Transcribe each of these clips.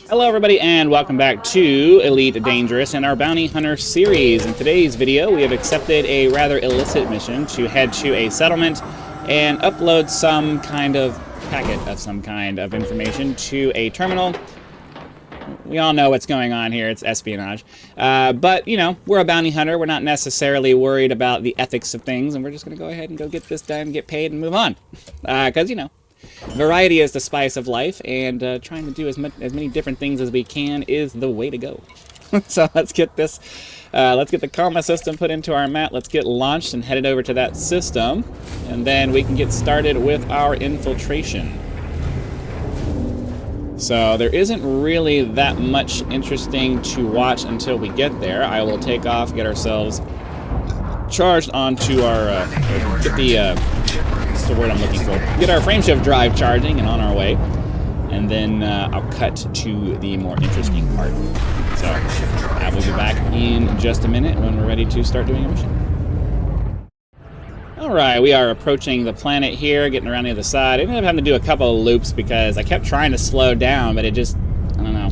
Hello everybody and welcome back to Elite Dangerous and our Bounty Hunter series. In today's video we have accepted a rather illicit mission to head to a settlement and upload some kind of packet of some kind of information to a terminal. We all know what's going on here, it's espionage. But, you know, we're a bounty hunter, we're not necessarily worried about the ethics of things, and we're just going to go ahead and go get this done, get paid, and move on. Because, you know, variety is the spice of life, and trying to do as many different things as we can is the way to go. So let's get this, let's get the comma system put into our map, let's get launched and headed over to that system, and then we can get started with our infiltration. So there isn't really that much interesting to watch until we get there. I will take off, get ourselves charged onto our, get the, what's the word I'm looking for? Get our frameshift drive charging and on our way. And then I'll cut to the more interesting part. So I will be back in just a minute when we're ready to start doing a mission. Alright, we are approaching the planet here, getting around the other side. I ended up having to do a couple of loops because I kept trying to slow down, but it just, I don't know.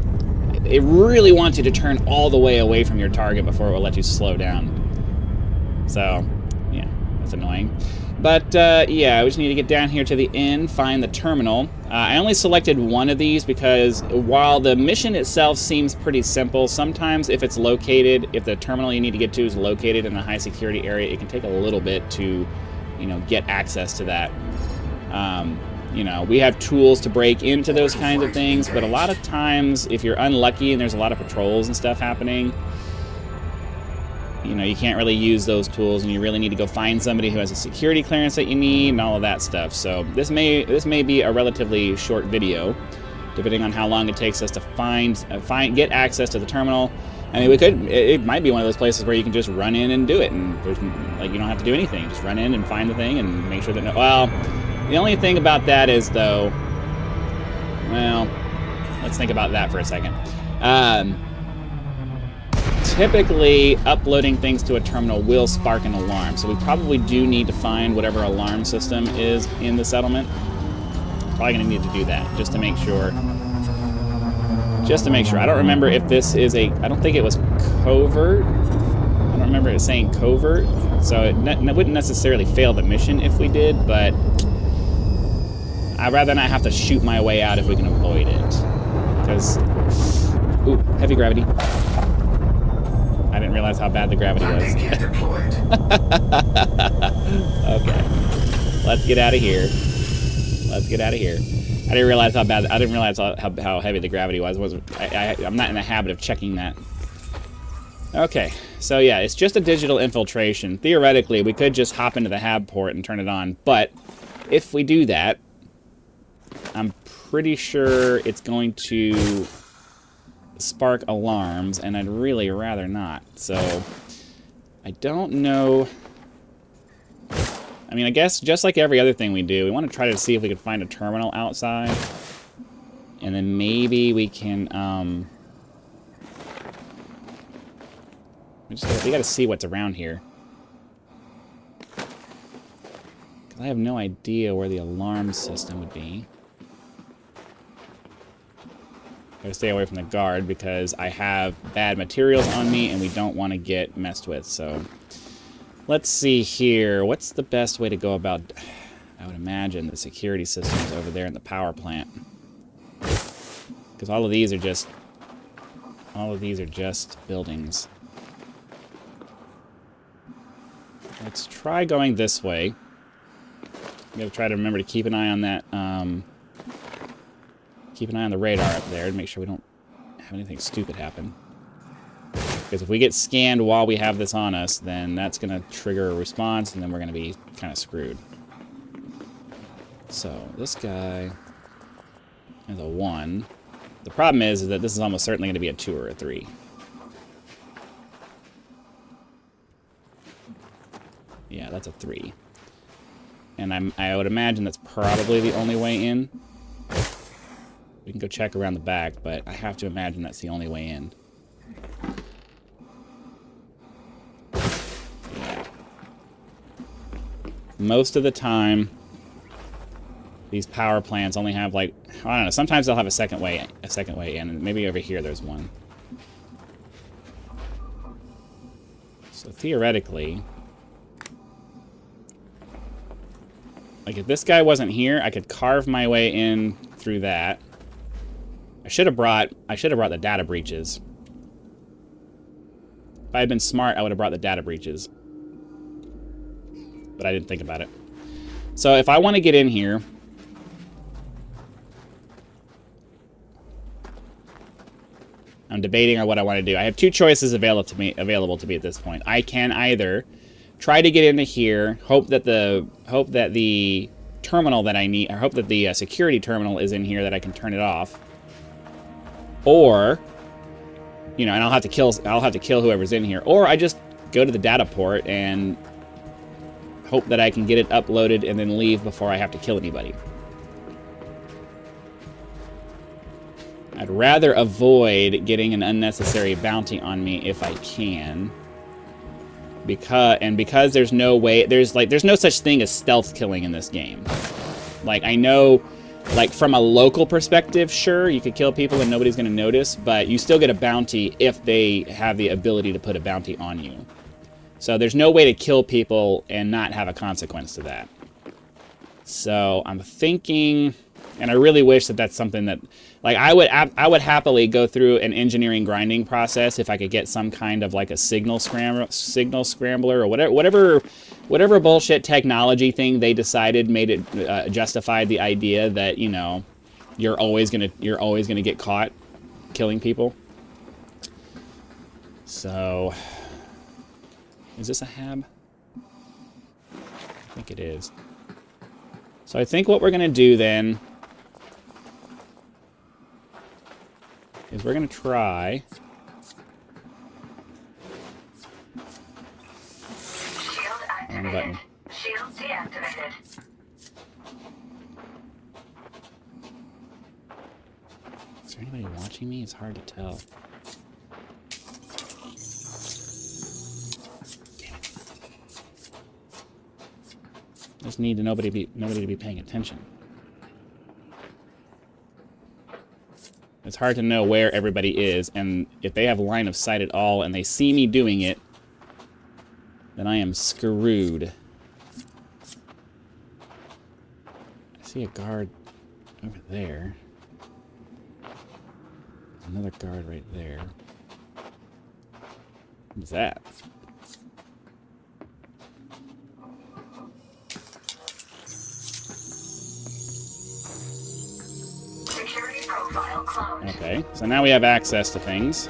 It really wants you to turn all the way away from your target before it will let you slow down. So, yeah, that's annoying. But, yeah, we just need to get down here to the inn, find the terminal. I only selected one of these because while the mission itself seems pretty simple, sometimes if it's located, if the terminal you need to get to is located in a high security area, it can take a little bit to, you know, get access to that. You know, we have tools to break into those kinds of things, but a lot of times if you're unlucky and there's a lot of patrols and stuff happening, you know, you can't really use those tools, and you really need to go find somebody who has a security clearance that you need and all of that stuff. So this may be a relatively short video, depending on how long it takes us to get access to the terminal. I mean, it might be one of those places where you can just run in and do it, and there's, like, you don't have to do anything. Just run in and find the thing and make sure that well, the only thing about that is, though, well, let's think about that for a second. Typically, uploading things to a terminal will spark an alarm, so we probably do need to find whatever alarm system is in the settlement. Probably going to need to do that, just to make sure. Just to make sure. I don't remember if this is a... I don't think it was covert. I don't remember it saying covert, so it wouldn't necessarily fail the mission if we did, but I'd rather not have to shoot my way out if we can avoid it. Because... Ooh, heavy gravity. I didn't realize how bad the gravity was. Okay. Let's get out of here. Let's get out of here. I didn't realize how bad... I didn't realize how heavy the gravity was. I'm not in the habit of checking that. Okay. So, yeah, it's just a digital infiltration. Theoretically, we could just hop into the hab port and turn it on. But if we do that, I'm pretty sure it's going to spark alarms, and I'd really rather not. So, I don't know... I mean, I guess just like every other thing we do, we want to try to see if we can find a terminal outside. And then maybe we can, we gotta see what's around here. Because I have no idea where the alarm system would be. Gotta stay away from the guard because I have bad materials on me and we don't want to get messed with, so... Let's see here. What's the best way to go about... I would imagine the security system's over there in the power plant. Because all of these are just... all of these are just buildings. Let's try going this way. I'm going to try to remember to keep an eye on that... keep an eye on the radar up there to make sure we don't have anything stupid happen. Because if we get scanned while we have this on us, then that's going to trigger a response, and then we're going to be kind of screwed. So, this guy is a 1. The problem is that this is almost certainly going to be a 2 or a 3. Yeah, that's a 3. And I would imagine that's probably the only way in. We can go check around the back, but I have to imagine that's the only way in. Most of the time, these power plants only have like, I don't know, sometimes they'll have a second way in, and maybe over here there's one. So theoretically, like if this guy wasn't here, I could carve my way in through that. I should have brought the data breaches. If I had been smart, I would have brought the data breaches. But I didn't think about it. So if I want to get in here, I'm debating on what I want to do. I have two choices available to me at this point. I can either try to get into here, hope that the terminal that I need, or hope that the security terminal is in here that I can turn it off, or, you know, and I'll have to kill whoever's in here, or I just go to the data port and hope that I can get it uploaded and then leave before I have to kill anybody. I'd rather avoid getting an unnecessary bounty on me if I can. Because there's no way, there's no such thing as stealth killing in this game. Like, I know, like, from a local perspective, sure, you could kill people and nobody's gonna notice, but you still get a bounty if they have the ability to put a bounty on you. So there's no way to kill people and not have a consequence to that. So I'm thinking, and I really wish that that's something that, like, I would happily go through an engineering grinding process if I could get some kind of like a signal scrambler or whatever bullshit technology thing they decided made it justified the idea that, you know, you're always gonna get caught killing people. So, is this a hab? I think it is. So I think what we're gonna do then is we're gonna try. Shield activated. Button. Shield deactivated. Is there anybody watching me? It's hard to tell. Just need nobody to be paying attention. It's hard to know where everybody is, and if they have line of sight at all and they see me doing it, then I am screwed. I see a guard over there. Another guard right there. What's that? Security profile cloned. Okay, so now we have access to things.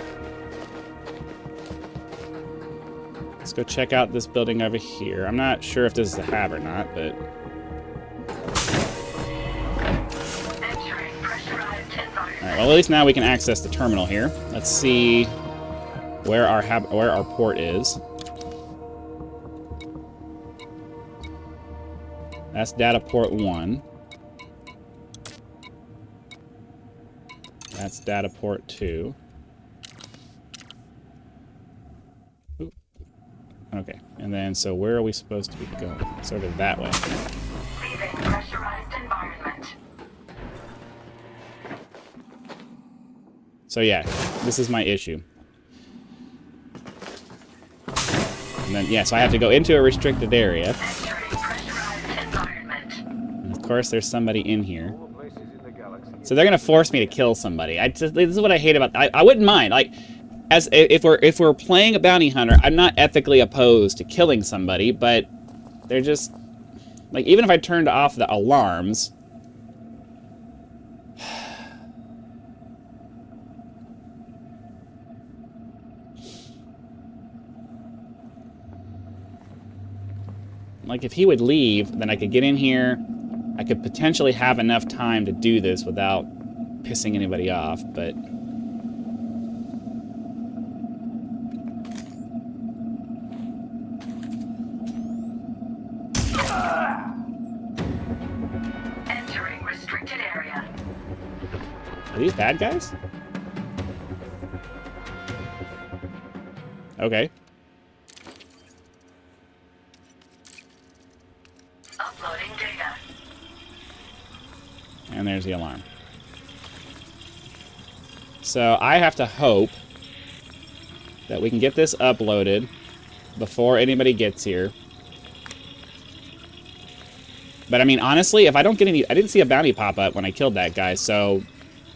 Let's go check out this building over here. I'm not sure if this is a hab or not, but... Entering pressurized environment. Alright, well at least now we can access the terminal here. Let's see where our port is. That's data port 1. That's data port 2. Oop. Okay, and then so where are we supposed to be going? Sort of that way. Leaving pressurized environment. So yeah, this is my issue. And then, yeah, so I have to go into a restricted area. Entering pressurized environment. And of course, there's somebody in here. So they're gonna force me to kill somebody. This is what I hate about. I wouldn't mind, like, as if we're playing a bounty hunter, I'm not ethically opposed to killing somebody, but they're just like, even if I turned off the alarms. Like, if he would leave, then I could get in here. I could potentially have enough time to do this without pissing anybody off, but... Entering restricted area. Are these bad guys? Okay. Uploading data. And there's the alarm. So I have to hope that we can get this uploaded before anybody gets here. But I mean, honestly, if I don't get any... I didn't see a bounty pop up when I killed that guy, so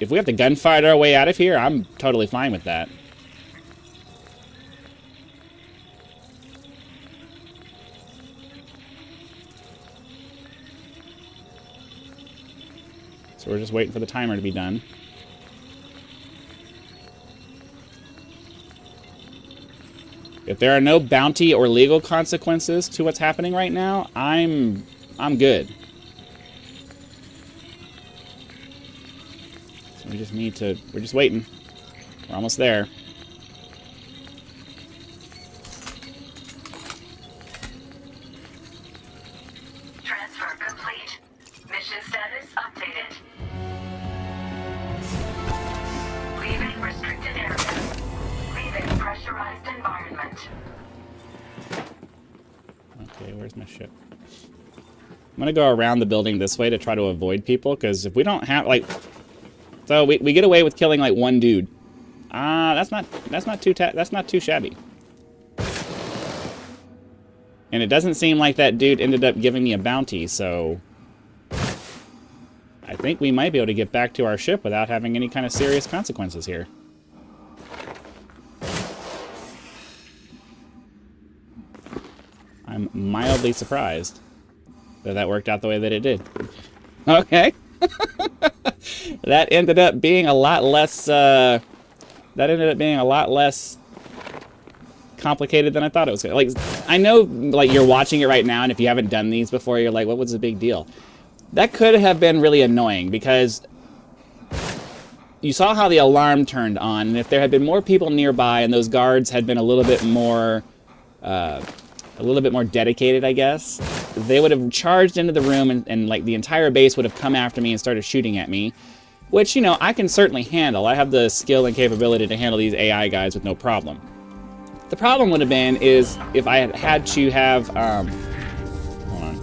if we have to gunfight our way out of here, I'm totally fine with that. So we're just waiting for the timer to be done. If there are no bounty or legal consequences to what's happening right now, I'm good. So we just need to... We're just waiting. We're almost there. Transfer complete. Mission status updated. Leaving restricted area. Leaving pressurized environment. Okay, where's my ship? I'm gonna go around the building this way to try to avoid people, because if we don't have, like... So we get away with killing, like, one dude. That's not too shabby. And it doesn't seem like that dude ended up giving me a bounty, so... I think we might be able to get back to our ship without having any kind of serious consequences here. I'm mildly surprised that that worked out the way that it did. Okay. That ended up being a lot less, complicated than I thought it was gonna. Like, I know, like, you're watching it right now, and if you haven't done these before, you're like, what was the big deal? That could have been really annoying, because you saw how the alarm turned on, and if there had been more people nearby and those guards had been a little bit more dedicated, I guess, they would have charged into the room, and like the entire base would have come after me and started shooting at me, which, you know, I can certainly handle. I have the skill and capability to handle these AI guys with no problem. The problem would have been is if I had to have, hold on,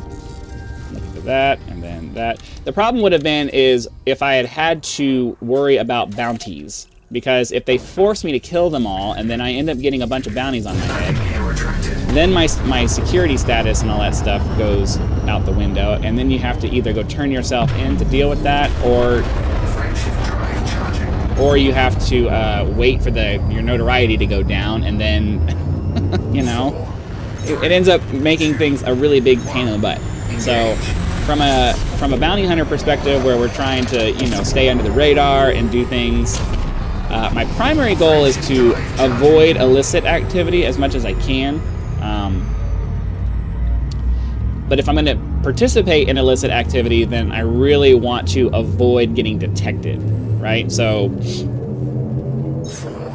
looking for that, and then that. The problem would have been is if I had to worry about bounties, because if they force me to kill them all, and then I end up getting a bunch of bounties on my head, then my security status and all that stuff goes out the window, and then you have to either go turn yourself in to deal with that, or you have to wait for your notoriety to go down, and then, you know, it ends up making things a really big pain in the butt. So, from a bounty hunter perspective, where we're trying to, you know, stay under the radar and do things, my primary goal is to avoid illicit activity as much as I can. But if I'm going to participate in illicit activity, then I really want to avoid getting detected, right? So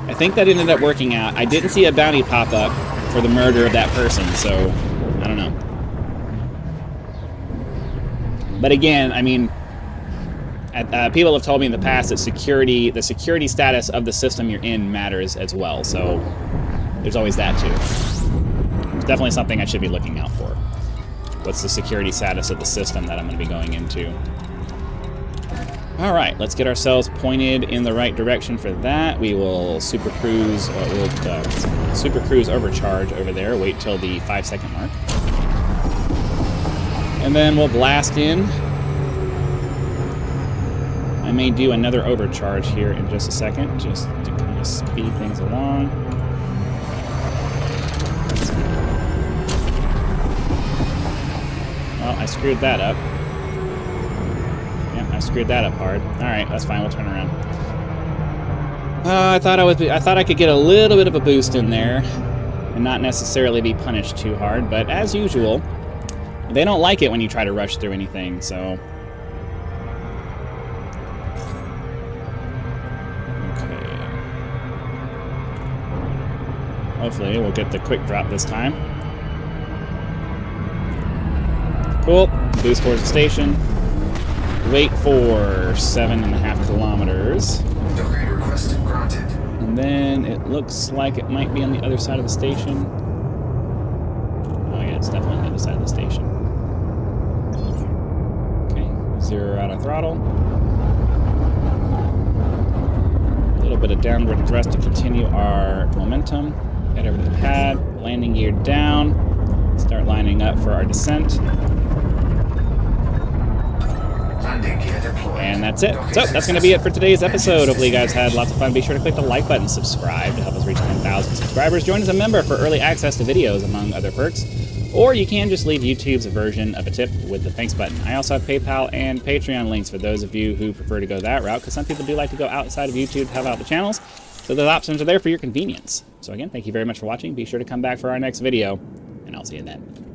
I think that ended up working out. I didn't see a bounty pop up for the murder of that person, so I don't know. But again, I mean, people have told me in the past that the security status of the system you're in matters as well, so there's always that too. It's definitely something I should be looking out for. What's the security status of the system that I'm going to be going into? All right, let's get ourselves pointed in the right direction for that. We will super cruise overcharge over there. Wait till the 5-second mark, and then we'll blast in. I may do another overcharge here in just a second, just to kind of speed things along. Well, I screwed that up. Yeah, I screwed that up hard. All right, that's fine. We'll turn around. I thought I could get a little bit of a boost in there, and not necessarily be punished too hard. But as usual, they don't like it when you try to rush through anything. So, okay. Hopefully, we'll get the quick drop this time. Cool. Boost towards the station. Wait for 7.5 kilometers. Domain request granted. And then it looks like it might be on the other side of the station. Oh yeah, it's definitely on the other side of the station. Okay, Zero out of throttle. A little bit of downward thrust to continue our momentum. Head over to the pad, landing gear down. Start lining up for our descent. Landing gear deployed. And that's it. So that's going to be it for today's episode. Hopefully you guys had lots of fun. Be sure to click the like button, subscribe to help us reach 10,000 subscribers. Join as a member for early access to videos, among other perks. Or you can just leave YouTube's version of a tip with the thanks button. I also have PayPal and Patreon links for those of you who prefer to go that route, because some people do like to go outside of YouTube to help out the channels. So those options are there for your convenience. So again, thank you very much for watching. Be sure to come back for our next video, and I'll see you then.